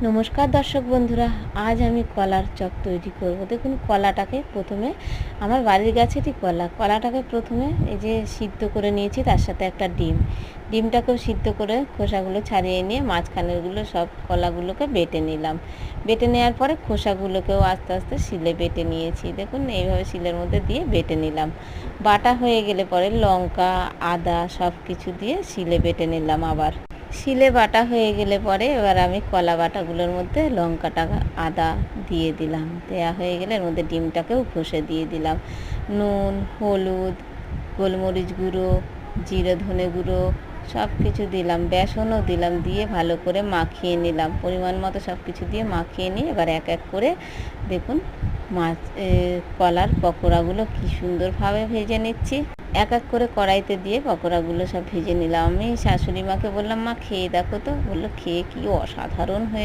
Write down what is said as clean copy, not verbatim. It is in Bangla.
নমস্কার দর্শক বন্ধুরা, আজ আমি কলার চপ তৈরি করব। দেখুন, কলাটাকে প্রথমে, আমার বাড়ির গাছেরই কলাটাকে প্রথমে এই যে সিদ্ধ করে নিয়েছি, তার সাথে একটা ডিমটাকেও সিদ্ধ করে খোসাগুলো ছাড়িয়ে নিয়ে মাঝখানেরগুলো সব কলাগুলোকে বেটে নিলাম। বেটে নেওয়ার পরে খোসাগুলোকেও আস্তে আস্তে শিলে বেটে নিয়েছি। দেখুন, এইভাবে শিলের মধ্যে দিয়ে বেটে নিলাম। বাটা হয়ে গেলে পরে লঙ্কা, আদা সব কিছু দিয়ে শিলে বেটে নিলাম। আবার শিলে বাটা হয়ে গেলে পরে এবার আমি কলা বাটাগুলোর মধ্যে লঙ্কাটা, আদা দিয়ে দিলাম। দেওয়া হয়ে গেলে এর মধ্যে ডিমটাকেও ঘষে দিয়ে দিলাম। নুন, হলুদ, গোলমরিচ গুঁড়ো, জিরে ধনে গুঁড়ো সব কিছু দিলাম, বেসনও দিলাম, দিয়ে ভালো করে মাখিয়ে নিলাম। পরিমাণ মতো সব কিছু দিয়ে মাখিয়ে নিয়ে এবার এক এক করে দেখুন কলার পকোড়াগুলো কি সুন্দরভাবে ভেজে নিচ্ছি। এক এক করে কড়াইতে দিয়ে পকোড়াগুলো সব ভেজে নিলাম। আমি শাশুড়ি মাকে বললাম, মা খেয়ে দেখো তো। বললো, খেয়ে কি অসাধারণ হয়ে